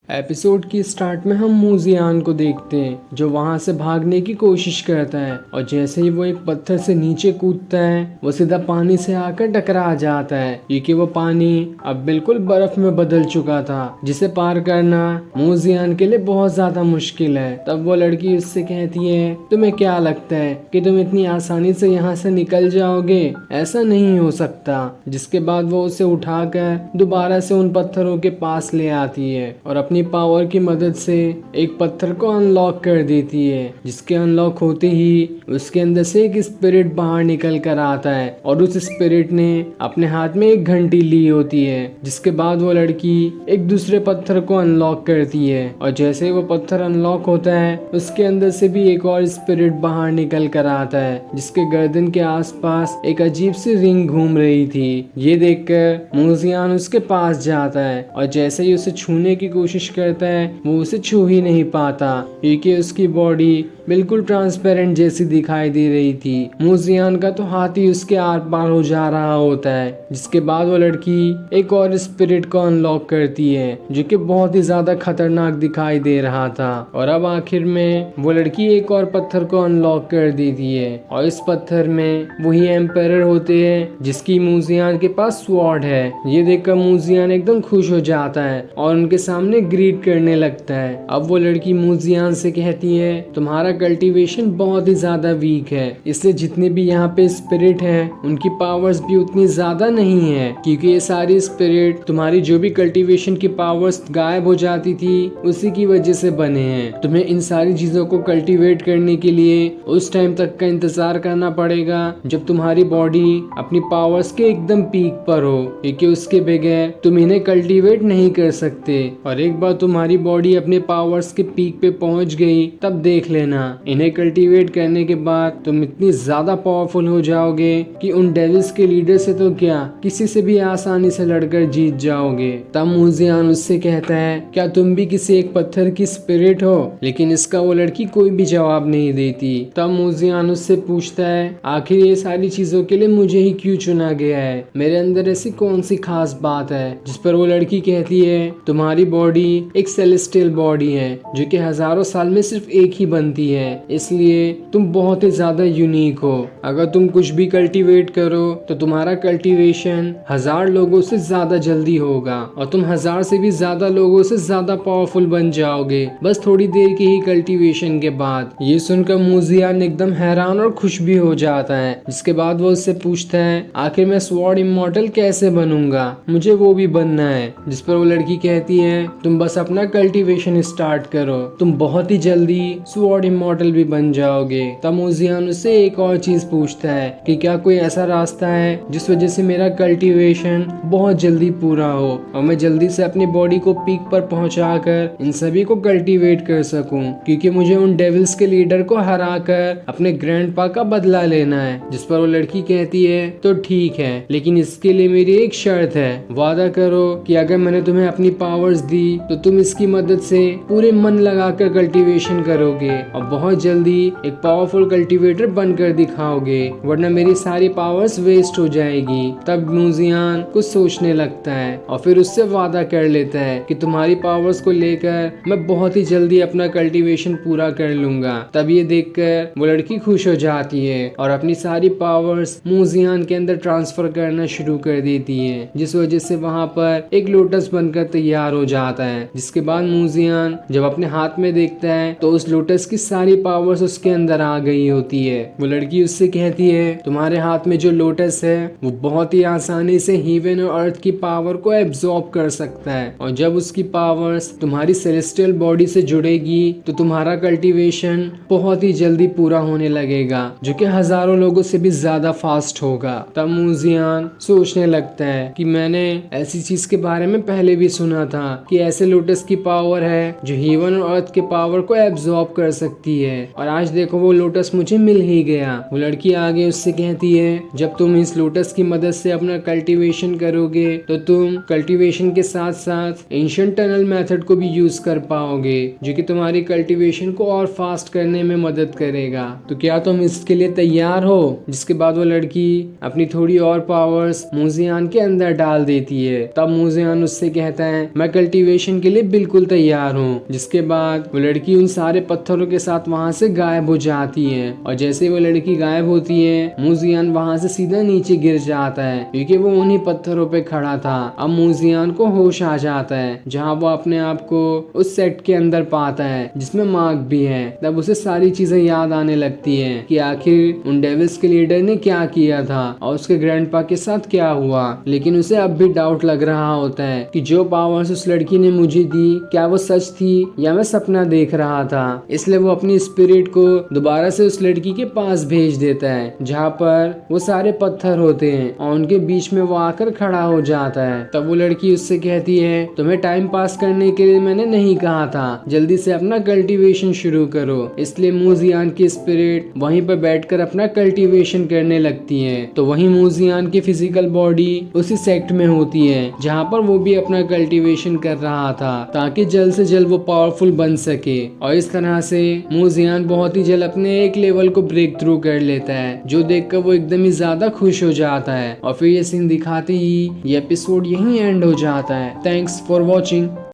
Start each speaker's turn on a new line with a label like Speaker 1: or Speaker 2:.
Speaker 1: Episode की start में हम मूजियान को देखते हैं जो वहां से भागने की कोशिश करता है और जैसे ही वो एक पत्थर से नीचे कूदता है वो सीधा पानी से आकर टकरा जाता है क्योंकि वो पानी अब बिल्कुल बर्फ में बदल चुका था जिसे पार करना मूजियान के लिए बहुत ज्यादा मुश्किल है। तब वो लड़की उससे कहती है तुम्हें क्या लगता है कि तुम इतनी आसानी से यहाँ से निकल जाओगे? ऐसा नहीं हो सकता। जिसके बाद वो उसे उठाकर दोबारा से उन पत्थरों के पास ले आती है और अपनी पावर की मदद से एक पत्थर को अनलॉक कर देती है। जिसके अनलॉक होते ही उसके अंदर से एक स्पिरिट बाहर निकल कर आता है और उस स्पिरिट ने अपने हाथ में एक घंटी ली होती है। जिसके बाद वो लड़की एक दूसरे पत्थर को अनलॉक करती है और जैसे ही वो पत्थर अनलॉक होता है उसके अंदर से भी एक और स्पिरिट बाहर निकल कर आता है जिसके गर्दन के आसपास एक अजीब सी रिंग घूम रही थी। ये देखकर मूजियान उसके पास जाता है और जैसे ही उसे छूने की कोशिश करता है वो उसे छू ही नहीं पाता क्योंकि उसकी बॉडी बिल्कुल ट्रांसपेरेंट जैसी दिखाई दे रही थी। मूजियान का तो हाथ ही उसके आर पार हो जा रहा होता है। जिसके बाद वो लड़की एक और स्पिरिट को अनलॉक करती है जो कि बहुत ही ज्यादा खतरनाक दिखाई दे रहा था और अब आखिर में वो लड़की एक और पत्थर को अनलॉक कर देती है और इस पत्थर में वही एम्पायर होते हैं जिसकी मूजियान के पास स्वॉर्ड है। ये देखकर मूजियान एकदम खुश हो जाता है और उनके सामने ग्रीट करने लगता है। अब वो लड़की मूजियान से कहती है तुम्हारा कल्टीवेशन बहुत ही ज्यादा वीक है इसलिए जितने भी यहाँ पे स्पिरिट हैं उनकी पावर्स भी उतनी ज्यादा नहीं है क्योंकि ये सारी स्पिरिट तुम्हारी जो भी कल्टीवेशन की पावर्स गायब हो जाती थी उसी की वजह से बने हैं। तुम्हें इन सारी चीजों को कल्टीवेट करने के लिए उस टाइम तक का इंतजार करना पड़ेगा जब तुम्हारी बॉडी अपनी पावर्स के एकदम पीक पर हो क्योंकि उसके बगैर तुम इन्हें कल्टीवेट नहीं कर सकते। और एक बार तुम्हारी बॉडी अपने पावर्स के पीक पे पहुंच गई तब देख लेना इन्हें कल्टीवेट करने के बाद तुम इतनी ज्यादा पावरफुल हो जाओगे कि उन डेविल्स के लीडर से तो क्या किसी से भी आसानी से लड़कर जीत जाओगे। तब मूजियान उससे कहता है क्या तुम भी किसी एक पत्थर की स्पिरिट हो? लेकिन इसका वो लड़की कोई भी जवाब नहीं देती। तब मूजियान उससे पूछता है आखिर ये सारी चीजों के लिए मुझे ही क्यों चुना गया है? मेरे अंदर ऐसी कौन सी खास बात है? जिस पर वो लड़की कहती है तुम्हारी बॉडी एक सेलेस्टियल बॉडी है जो कि हजारों साल में सिर्फ एक ही बनती है इसलिए तुम बहुत ही ज्यादा यूनिक हो। अगर तुम कुछ भी कल्टीवेट करो तो तुम्हारा कल्टीवेशन 1000 लोगों से ज्यादा जल्दी होगा और तुम 1000 से भी ज्यादा लोगों से ज्यादा पावरफुल बन जाओगे बस थोड़ी देर की ही कल्टीवेशन के बाद। ये सुनकर मूजियान एकदम हैरान और खुश भी हो जाता है। जिसके बाद वो उससे पूछता है आखिर मैं स्वॉर्ड इमॉर्टल कैसे बनूंगा? मुझे वो भी बनना है। जिस पर वो लड़की कहती है तुम बस अपना कल्टीवेशन स्टार्ट करो तुम बहुत ही जल्दी स्वॉर्ड इमॉर्टल भी बन जाओगे। तब मूजियान उससे एक और चीज पूछता है कि क्या कोई ऐसा रास्ता है जिस वजह से मेरा कल्टीवेशन बहुत जल्दी पूरा हो और मैं जल्दी से अपनी बॉडी को पीक पर पहुंचाकर इन सभी को कल्टीवेट कर सकूं क्योंकि मुझे उन डेविल्स के लीडर को हराकर अपने ग्रैंडपा का बदला लेना है। जिस पर वो लड़की कहती है तो ठीक है लेकिन इसके लिए मेरी एक शर्त है। वादा करो कि अगर मैंने तुम्हें अपनी पावर्स दी तो तुम इसकी मदद से पूरे मन लगाकर कल्टीवेशन करोगे और बहुत जल्दी एक पावरफुल कल्टीवेटर बनकर दिखाओगे वरना मेरी सारी पावर्स वेस्ट हो जाएगी। तब मूजियान कुछ सोचने लगता है और फिर उससे वादा कर लेता है कि तुम्हारी पावर्स को लेकर मैं बहुत ही जल्दी अपना कल्टीवेशन पूरा कर लूंगा। तब ये देखकर वो लड़की खुश हो जाती है और अपनी सारी पावर्स मूजियान के अंदर ट्रांसफर करना शुरू कर देती है जिस वजह से वहाँ पर एक लोटस बनकर तैयार हो जाता है। जिसके बाद मूजियान जब अपने हाथ में देखता है तो उस लोटस की सारी पावर्स उसके अंदर आ गई होती है। वो लड़की उससे कहती है तुम्हारे हाथ में जो लोटस है वो बहुत ही आसानी से हेवन और अर्थ की पावर को एब्जॉर्ब कर सकता है और जब उसकी पावर्स तुम्हारी सेलेस्टियल बॉडी से जुड़ेगी तो तुम्हारा कल्टीवेशन बहुत ही जल्दी पूरा होने लगेगा जो कि हजारों लोगों से भी ज्यादा फास्ट होगा। तब मूजियान सोचने लगता है कि मैंने ऐसी चीज के बारे में पहले भी सुना था कि ऐसे लोटस की पावर है जो हेवन और अर्थ के पावर को एब्जॉर्ब कर सकती है और आज देखो वो लोटस मुझे मिल ही गया। वो लड़की आगे उससे कहती है जब तुम इस लोटस की मदद से अपना कल्टीवेशन करोगे तो तुम कल्टीवेशन के साथ साथ एंशिएंट टनल मेथड को भी यूज कर पाओगे जो कि तुम्हारी कल्टीवेशन को और फास्ट करने में मदद करेगा। तो क्या तुम इसके लिए तैयार हो? जिसके बाद वो लड़की अपनी थोड़ी और पावर्स मूजियान के अंदर डाल देती है। तब मूजियान उससे कहता है मैं कल्टीवेशन मिशन के लिए बिल्कुल तैयार हूँ। जिसके बाद वो लड़की उन सारे पत्थरों के साथ वहाँ से गायब हो जाती है और जैसे ही वो लड़की गायब होती है मूजियान वहाँ से सीधा नीचे गिर जाता है क्योंकि वो उन्हीं पत्थरों पे खड़ा था। अब मूजियान को होश आ जाता है जहाँ वो अपने आप को उस सेट के अंदर पाता है जिसमें मार्क भी है। तब उसे सारी चीजें याद आने लगती है कि आखिर उन डेविल्स के लीडर ने क्या किया था और उसके ग्रैंडपा के साथ क्या हुआ। लेकिन उसे अब भी डाउट लग रहा होता है कि जो पावर्स उस लड़की ने मुझे दी क्या वो सच थी या मैं सपना देख रहा था। इसलिए वो अपनी स्पिरिट को दोबारा से उस लड़की के पास भेज देता है जहाँ पर वो सारे पत्थर होते हैं और उनके बीच में वो आकर खड़ा हो जाता है। तब वो लड़की उससे कहती है तुम्हें टाइम पास करने के लिए मैंने नहीं कहा था, जल्दी से अपना कल्टीवेशन शुरू करो। इसलिए मूजियान की स्पिरिट वहीं पर बैठकर अपना कल्टीवेशन करने लगती है। तो वहीं मूजियान की फिजिकल बॉडी उसी सेक्ट में होती है जहाँ पर वो भी अपना कल्टीवेशन कर रहा था ताकि जल्द से जल्द वो पावरफुल बन सके। और इस तरह से मूजियान बहुत ही जल्द अपने एक लेवल को ब्रेक थ्रू कर लेता है जो देखकर वो एकदम ही ज्यादा खुश हो जाता है। और फिर ये सीन दिखाते ही ये एपिसोड यहीं एंड हो जाता है। Thanks for watching.